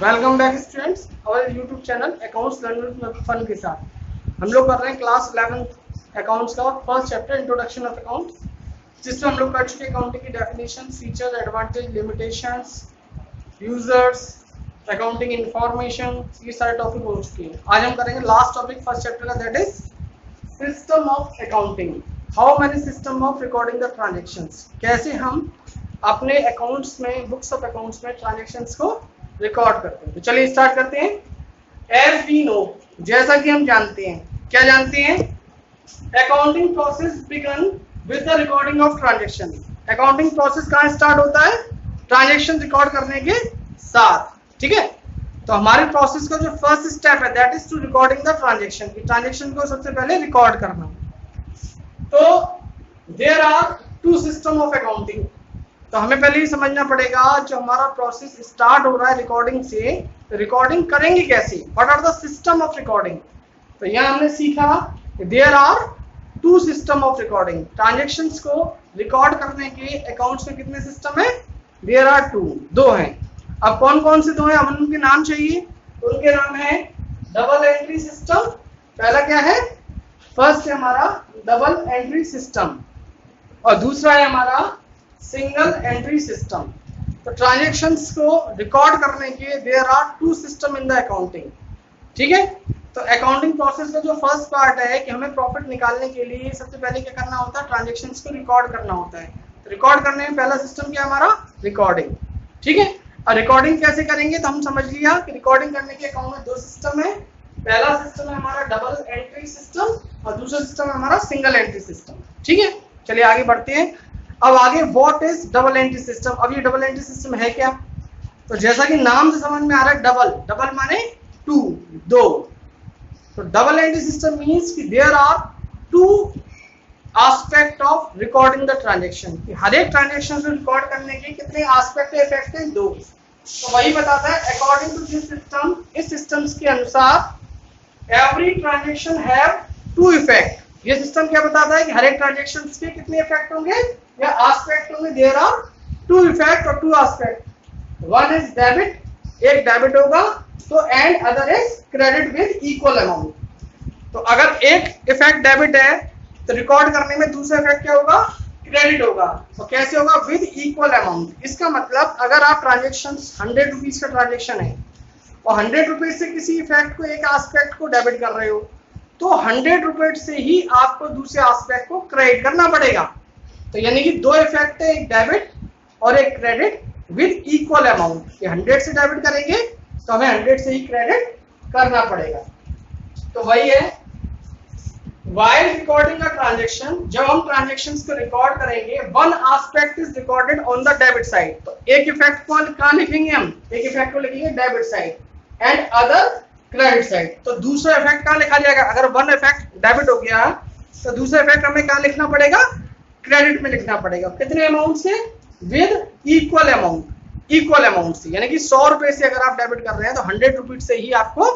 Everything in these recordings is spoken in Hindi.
वेलकम बैक स्टूडेंट्स और YouTube channel accounts learning with fun के साथ हम लोग कर रहे हैं क्लास 11 अकाउंट्स का first chapter introduction of accounts, जिसमें हम लोग कर चुके अकाउंटिंग की definition, features, advantage, limitations, users, accounting information, ये सारे टॉपिक हो चुके हैं। आज हम करेंगे लास्ट टॉपिक फर्स्ट चैप्टर का, that is system of accounting. How many system of recording the transactions, कैसे हम अपने अकाउंट्स में, बुक्स ऑफ अकाउंट्स में ट्रांजेक्शंस को रिकॉर्ड करते हैं। तो चलिए स्टार्ट करते हैं। एज वी नो, जैसा कि हम जानते हैं, क्या जानते हैं, accounting process began with the recording of transaction. Accounting process कहाँ स्टार्ट होता है? ट्रांजेक्शन रिकॉर्ड करने के साथ। ठीक है, तो हमारे प्रोसेस का जो फर्स्ट स्टेप है that is to recording the transaction, की ट्रांजेक्शन को सबसे पहले रिकॉर्ड करना। तो there are two system of accounting. तो हमें पहले ही समझना पड़ेगा, जो हमारा प्रोसेस स्टार्ट हो रहा है रिकॉर्डिंग से, तो रिकॉर्डिंग करेंगे कैसे, what are the system of recording. तो यहाँ हमने सीखा there are two system of recording. Transactions को रिकॉर्ड करने के अकाउंट्स में कितने सिस्टम है? देयर आर टू, दो हैं। अब कौन कौन से दो हैं, अब उनके नाम चाहिए। उनके नाम है डबल एंट्री सिस्टम। पहला क्या है? फर्स्ट है हमारा डबल एंट्री सिस्टम और दूसरा है हमारा सिंगल एंट्री सिस्टम। तो ट्रांजेक्शंस को रिकॉर्ड करने के there are two system in the accounting. ठीक है, तो अकाउंटिंग प्रोसेस का जो फर्स्ट पार्ट है कि हमें प्रॉफिट निकालने के लिए सबसे पहले क्या करना होता है, ट्रांजेक्शंस को रिकॉर्ड करना होता है। तो रिकॉर्ड करने में पहला सिस्टम क्या है हमारा? रिकॉर्डिंग। ठीक है, और रिकॉर्डिंग कैसे करेंगे, तो हम समझ लिया कि रिकॉर्डिंग करने के अकाउंट में दो सिस्टम है। पहला सिस्टम है हमारा डबल एंट्री सिस्टम और दूसरा सिस्टम है हमारा सिंगल एंट्री सिस्टम। ठीक है, चलिए आगे बढ़ते हैं। अब आगे what is double entry system. अब ये डबल एंट्री सिस्टम है क्या? तो जैसा कि नाम से समझ में आ रहा है, डबल, डबल माने टू, दो। तो डबल एंट्री सिस्टम मींस कि there are two aspect of recording the transaction. कि हर एक ट्रांजैक्शन को रिकॉर्ड करने के कितने एस्पेक्ट है, इफेक्ट है? दो। तो वही बताता है अकॉर्डिंग टू दिस सिस्टम, इस सिस्टम्स के अनुसार every transaction have two effect. ये सिस्टम क्या बताता है कि हर एक ट्रांजैक्शन के कितने इफेक्ट होंगे या एस्पेक्ट होंगे? देयर आर टू इफेक्ट और to aspect. One is debit, एक डेबिट होगा, तो and other is credit with equal amount. तो अगर एक इफेक्ट डेबिट है तो रिकॉर्ड करने में दूसरा इफेक्ट क्या होगा? क्रेडिट होगा। तो कैसे होगा? With equal amount. इसका मतलब अगर आप ट्रांजेक्शन 100 रुपीज का ट्रांजेक्शन है और 100 रुपीज से किसी इफेक्ट को, एक एस्पेक्ट को डेबिट कर रहे हो, तो 100 रुपए से ही आपको दूसरे एस्पेक्ट को क्रेडिट करना पड़ेगा। तो यानी कि दो इफेक्ट है, एक डेबिट और एक क्रेडिट विद इक्वल अमाउंट। कि 100 से डेबिट करेंगे तो हमें 100 से ही क्रेडिट करना पड़ेगा। तो वही है व्हाइल रिकॉर्डिंग अ ट्रांजैक्शन, जब हम ट्रांजैक्शंस को रिकॉर्ड करेंगे, one aspect is recorded on the debit side. तो एक इफेक्ट को कहां लिखेंगे हम? एक इफेक्ट को लिखेंगे debit side and other credit side. तो दूसरा इफेक्ट कहां लिखा जाएगा? अगर वन इफेक्ट डेबिट हो गया तो दूसरा इफेक्ट हमें कहां लिखना पड़ेगा? क्रेडिट में लिखना पड़ेगा। कितने अमाउंट से? With equal amount. Equal amount से, यानी कि 100 रुपए से अगर आप डेबिट कर रहे हैं तो 100 रुपीज से ही आपको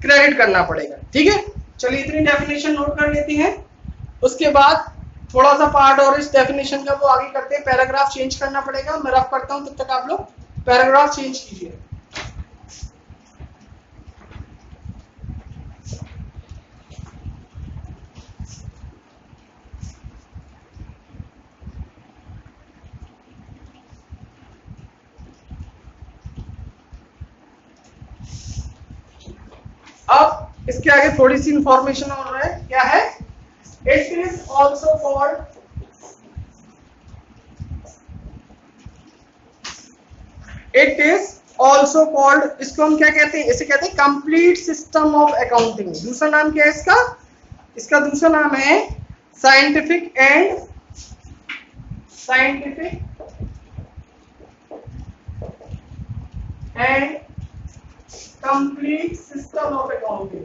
क्रेडिट करना पड़ेगा। ठीक है, चलिए इतनी डेफिनेशन नोट कर लेते हैं। उसके बाद थोड़ा सा पार्ट और इस डेफिनेशन का वो आगे करते हैं। पैराग्राफ चेंज करना पड़ेगा, मैं रफ करता हूं, तब तक आप लोग पैराग्राफ चेंज कीजिए। अब इसके आगे थोड़ी सी इंफॉर्मेशन और है, क्या है? It is also called, it is also called, इसको हम क्या कहते हैं? इसे कहते हैं कंप्लीट सिस्टम ऑफ अकाउंटिंग। दूसरा नाम क्या है इसका? इसका दूसरा नाम है scientific and complete system of accounting.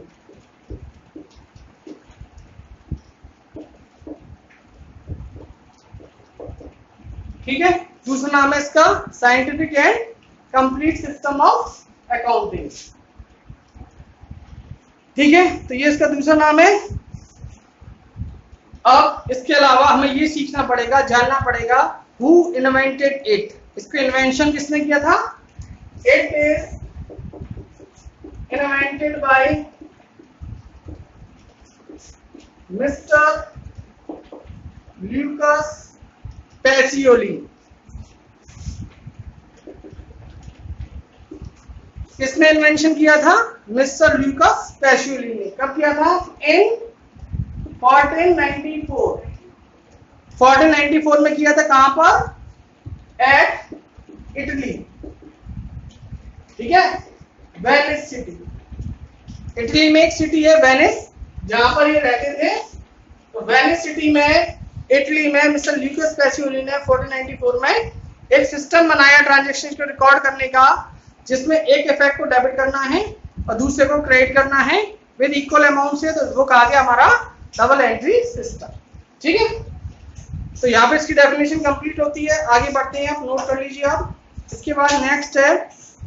ठीक है, दूसरा नाम है इसका scientific and complete system of accounting. ठीक है, तो ये इसका दूसरा नाम है। अब इसके अलावा हमें ये सीखना पड़ेगा, जानना पड़ेगा हु इन्वेंटेड इट। इसको इन्वेंशन किसने किया था? It is invented by mister Lucas Pacioli. किसने इन्वेंशन किया था? मिस्टर ल्यूकस पैसियोली ने। कब किया था? इन 1494। 1494 में किया था। कहां पर? At Italy. ठीक है, वेनिस सिटी। इटली में एक सिटी है वेनिस, जहां पर ये रहते थे। तो वेनिस सिटी में, इटली में मिस्टर ल्यूकस पैसियोली ने 1494 में एक सिस्टम बनाया ट्रांजैक्शन को रिकॉर्ड करने का, जिसमें एक इफेक्ट को डेबिट करना है और दूसरे को क्रेडिट करना है विद इक्वल अमाउंट से। तो वो कहा गया हमारा डबल एंट्री सिस्टम। ठीक है, तो यहाँ पे इसकी डेफिनेशन कंप्लीट होती है। आगे बढ़ते हैं, आप नोट कर लीजिए आप। इसके बाद नेक्स्ट है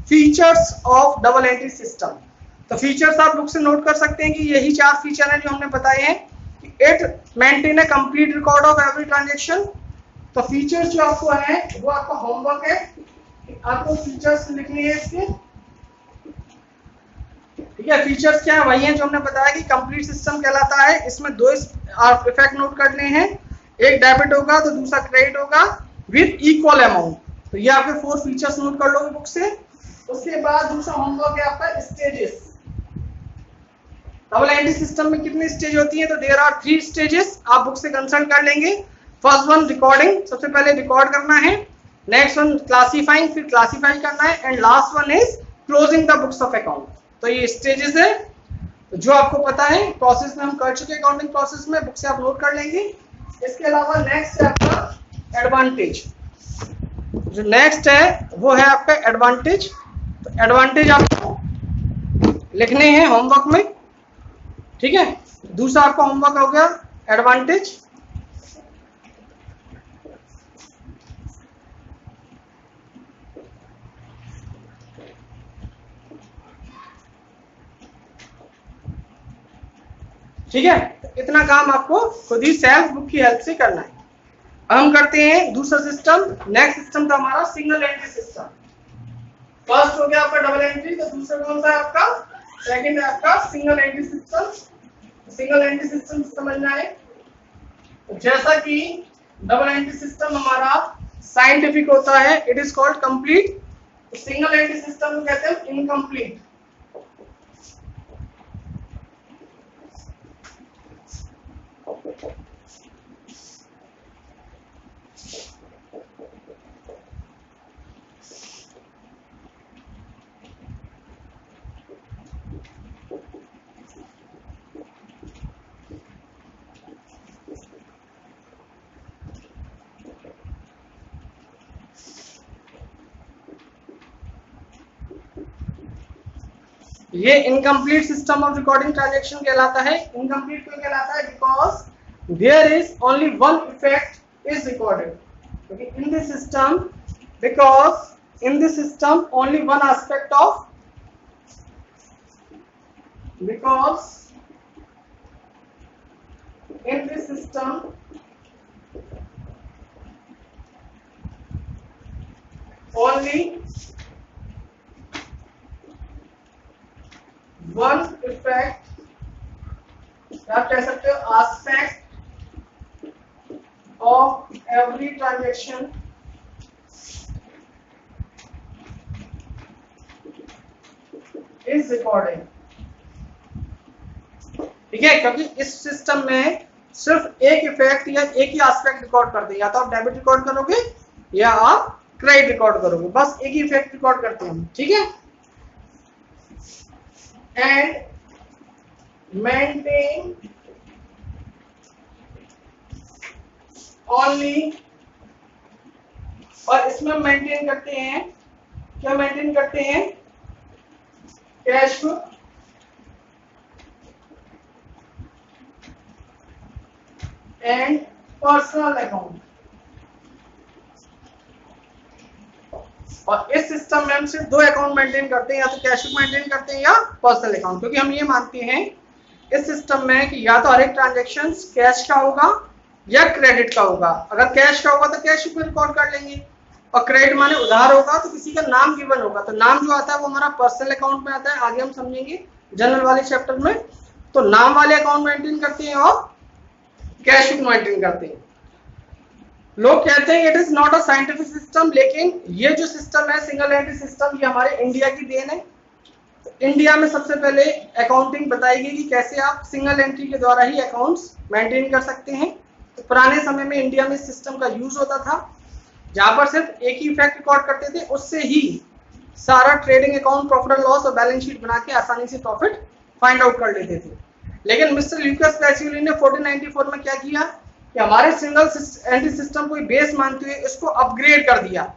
features of double entry system. तो फीचर्स आप बुक से नोट कर सकते हैं कि यही 4 फीचर हैं जो हमने बताए हैं। It maintain a complete record of every transaction. तो फीचर्स जो आपको है वो आपका होमवर्क है, आपको फीचर्स लिखने हैं इसके। ठीक है, फीचर्स क्या है? वही है जो हमने बताया कि कंप्लीट सिस्टम कहलाता है। इसमें 2 इफेक्ट नोट करने हैं, एक डेबिट होगा तो दूसरा क्रेडिट होगा विद इक्वल अमाउंट। तो ये आपके 4 फीचर्स नोट कर लोगे बुक से। उसके बाद दूसरा होमवर्क है आपका स्टेजेस। डबल एंट्री सिस्टम में कितनी स्टेज होती है? तो देयर आर 3 स्टेजेस। आप बुक से कंसल्ट कर लेंगे। फर्स्ट वन रिकॉर्डिंग, सबसे पहले रिकॉर्ड करना है। नेक्स्ट वन क्लासीफाइंग, फिर क्लासीफाई करना है। And last one is closing the books of account. तो ये स्टेजेस है जो आपको पता है, प्रोसेस में हम कर चुके अकाउंटिंग प्रोसेस में, बुक से आप नोट कर लेंगे। इसके अलावा नेक्स्ट है आपका एडवांटेज। जो नेक्स्ट है वो है आपका एडवांटेज। तो एडवांटेज आपको लिखने हैं होमवर्क में। ठीक है, दूसरा आपका होमवर्क हो गया एडवांटेज। ठीक है, तो इतना काम आपको खुद ही सेल्फ बुक की हेल्प से करना है। अब हम करते हैं दूसरा सिस्टम। नेक्स्ट सिस्टम था हमारा सिंगल एंट्री सिस्टम। फर्स्ट हो गया आपका डबल एंट्री, तो दूसरा कौन सा है आपका? सेकंड है आपका single entry system. Single entry system समझना है। तो जैसा कि डबल एंट्री सिस्टम हमारा साइंटिफिक होता है, it is called complete. Single entry system को कहते हैं इनकम्प्लीट। ये incomplete system of recording transaction कहलाता है। इनकम्प्लीट क्यों कहलाता है? Because there is only one effect is recorded. क्योंकि in this system, because in this system only one aspect of, because in this system only one effect, आप कह सकते हो aspect of every transaction is recorded. ठीक है, क्योंकि इस सिस्टम में सिर्फ एक इफेक्ट या एक ही एस्पेक्ट रिकॉर्ड करते हैं। या तो आप डेबिट रिकॉर्ड करोगे या आप क्रेडिट रिकॉर्ड करोगे, बस एक ही इफेक्ट रिकॉर्ड करते हैं। ठीक है, and maintain only, और इसमें मेंटेन करते हैं, क्या मेंटेन करते हैं? Cash book and personal account. और इस सिस्टम में हम सिर्फ 2 अकाउंट मेंटेन करते हैं, या तो कैश बुक मेंटेन करते हैं या पर्सनल अकाउंट। क्योंकि हम ये मानते हैं इस सिस्टम में कि या तो हर एक ट्रांजैक्शन कैश का होगा या क्रेडिट का होगा। अगर कैश का होगा तो कैश बुक में रिकॉर्ड कर लेंगे, और क्रेडिट माने उधार होगा तो किसी का नाम गिवन होगा, तो नाम जो आता है वो हमारा पर्सनल अकाउंट में आता है, आगे हम समझेंगे जनरल वाले चैप्टर में। तो नाम वाले अकाउंट मेंटेन करते हैं और कैश बुक मेंटेन करते हैं। लोग कहते हैं it is not a scientific system, लेकिन ये जो सिस्टम है सिंगल एंट्री सिस्टम, ये हमारे इंडिया की देन है। तो इंडिया में सबसे पहले अकाउंटिंग बताई गई कि कैसे आप सिंगल एंट्री के द्वारा ही अकाउंट्स मेंटेन कर सकते हैं। तो पुराने समय में इंडिया में इस सिस्टम का यूज होता था, जहां पर सिर्फ एक ही फैक्ट रिकॉर्ड करते थे, उससे ही सारा trading account, profit and loss और बैलेंस शीट बना के आसानी से प्रॉफिट फाइंड आउट कर लेते थे। लेकिन मिस्टर ल्यूकास पैसियोली ने 1494 में क्या किया कि हमारे सिंगल एंट्री सिस्टम को बेस मानते हुए इसको अपग्रेड कर दिया,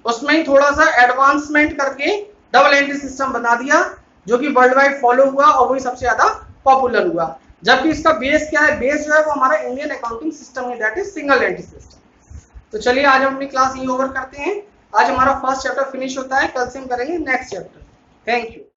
उसमें ही थोड़ा सा एडवांसमेंट करके डबल एंट्री सिस्टम बना दिया, जो कि वर्ल्ड वाइड फॉलो हुआ और वही सबसे ज्यादा पॉपुलर हुआ। जबकि इसका बेस क्या है, बेस जो है वो हमारा इंडियन अकाउंटिंग सिस्टम है, that is single entry system. तो चलिए आज हम अपनी क्लास यही ओवर करते हैं। आज हमारा फर्स्ट चैप्टर फिनिश होता है, कल से हम करेंगे नेक्स्ट चैप्टर। Thank you.